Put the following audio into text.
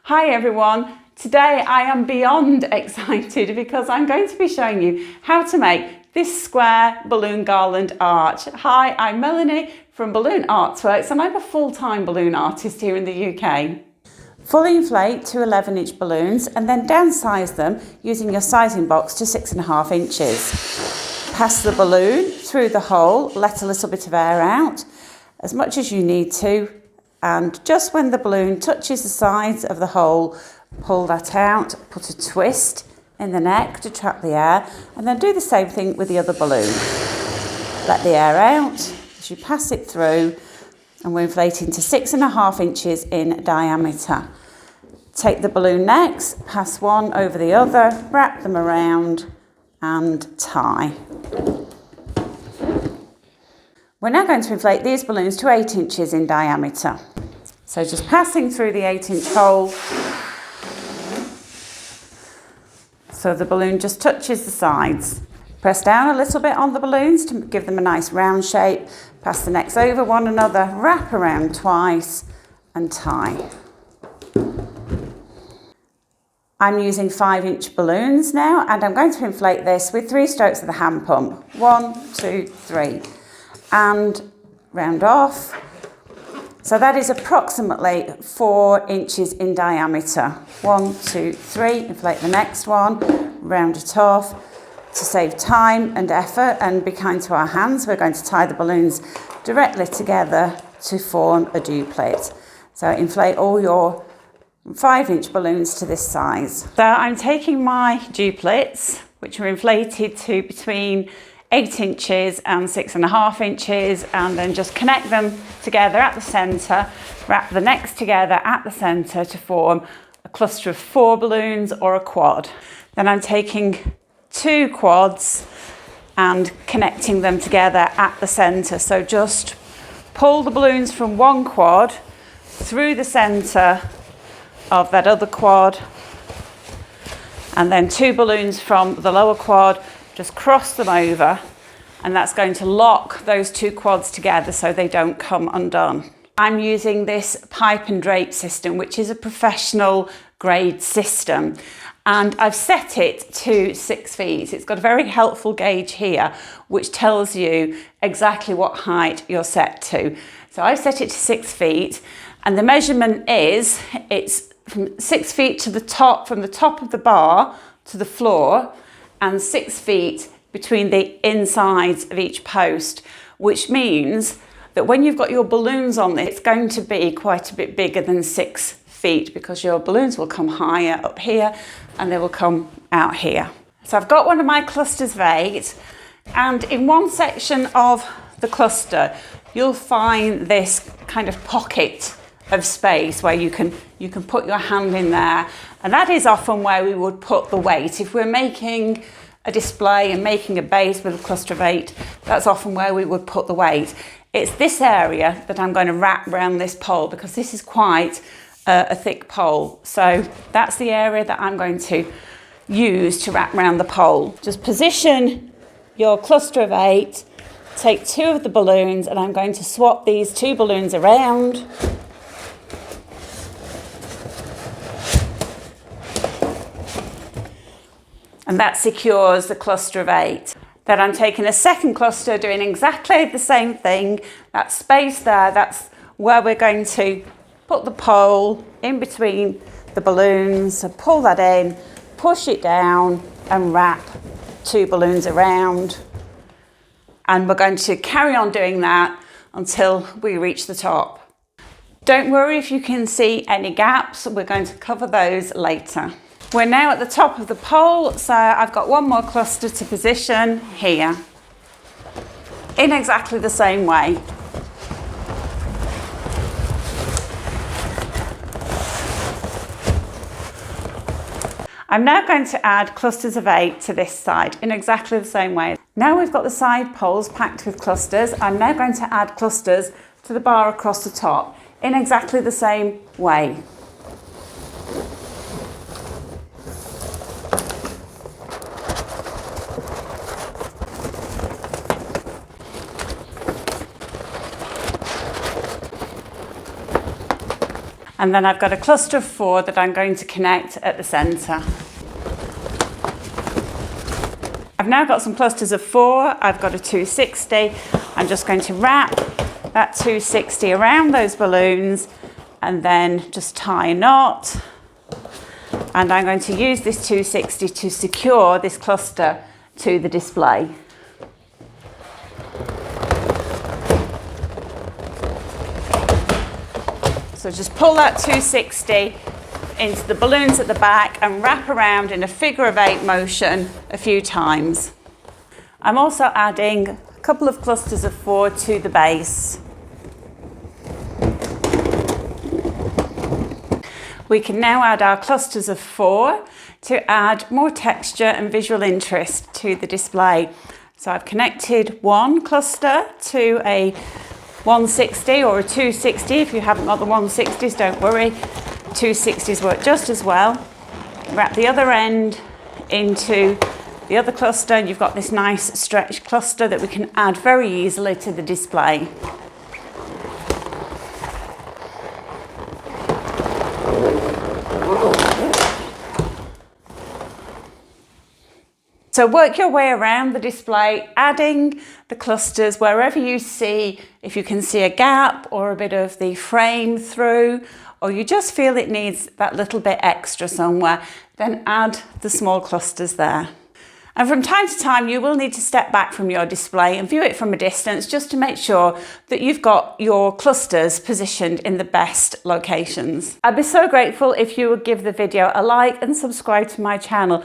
Hi everyone, today I am beyond excited because I'm going to be showing you how to make this square balloon garland arch. Hi, I'm Melanie from Balloon Artworks and I'm a full-time balloon artist here in the UK. Fully inflate two 11-inch balloons and then downsize them using your sizing box to 6.5 inches. Pass the balloon through the hole, let a little bit of air out, as much as you need to, and just when the balloon touches the sides of the hole, pull that out, put a twist in the neck to trap the air, and then do the same thing with the other balloon. Let the air out as you pass it through, and we're inflating to 6.5 inches in diameter. Take the balloon necks, pass one over the other, wrap them around and tie. We're now going to inflate these balloons to 8 inches in diameter. So just passing through the 8-inch hole, so the balloon just touches the sides. Press down a little bit on the balloons to give them a nice round shape. Pass the necks over one another, wrap around twice and tie. I'm using 5-inch balloons now and I'm going to inflate this with 3 strokes of the hand pump. 1, 2, 3. And round off. So that is approximately 4 inches in diameter. 1, 2, 3, inflate the next one, round it off. To save time and effort and be kind to our hands, we're going to tie the balloons directly together to form a duplet. So inflate all your 5-inch balloons to this size. So I'm taking my duplets, which are inflated to between 8 inches and 6.5 inches, and then just connect them together at the centre, wrap the necks together at the centre to form a cluster of 4 balloons or a quad. Then I'm taking 2 quads and connecting them together at the centre. So just pull the balloons from one quad through the centre of that other quad, and then 2 balloons from the lower quad, just cross them over, and that's going to lock those 2 quads together so they don't come undone. I'm using this pipe and drape system, which is a professional grade system, and I've set it to 6 feet. It's got a very helpful gauge here which tells you exactly what height you're set to. So I've set it to 6 feet, and the measurement is, it's from 6 feet to the top, from the top of the bar to the floor, and 6 feet between the insides of each post, which means that when you've got your balloons on this, it's going to be quite a bit bigger than 6 feet because your balloons will come higher up here and they will come out here. So I've got one of my clusters of 8, and in one section of the cluster you'll find this kind of pocket of space where you can put your hand in there, and that is often where we would put the weight. If we're making a display and making a base with a cluster of 8, that's often where we would put the weight. It's this area that I'm going to wrap around this pole because this is quite a thick pole. So that's the area that I'm going to use to wrap around the pole. Just position your cluster of 8, take 2 of the balloons, and I'm going to swap these 2 balloons around. And that secures the cluster of 8. Then I'm taking a second cluster, doing exactly the same thing. That space there, that's where we're going to put the pole in between the balloons. So pull that in, push it down and wrap 2 balloons around. And we're going to carry on doing that until we reach the top. Don't worry if you can see any gaps, we're going to cover those later. We're now at the top of the pole, so I've got one more cluster to position here in exactly the same way. I'm now going to add clusters of 8 to this side in exactly the same way. Now we've got the side poles packed with clusters, I'm now going to add clusters to the bar across the top in exactly the same way. And then I've got a cluster of 4 that I'm going to connect at the centre. I've now got some clusters of 4. I've got a 260. I'm just going to wrap that 260 around those balloons and then just tie a knot. And I'm going to use this 260 to secure this cluster to the display. So just pull that 260 into the balloons at the back and wrap around in a figure of 8 motion a few times. I'm also adding a couple of clusters of 4 to the base. We can now add our clusters of 4 to add more texture and visual interest to the display. So I've connected one cluster to a 160 or a 260. If you haven't got the 160s, don't worry. 260s work just as well. Wrap the other end into the other cluster and you've got this nice stretched cluster that we can add very easily to the display. So work your way around the display, adding the clusters wherever you see, if you can see a gap or a bit of the frame through, or you just feel it needs that little bit extra somewhere, then add the small clusters there. And from time to time, you will need to step back from your display and view it from a distance just to make sure that you've got your clusters positioned in the best locations. I'd be so grateful if you would give the video a like and subscribe to my channel.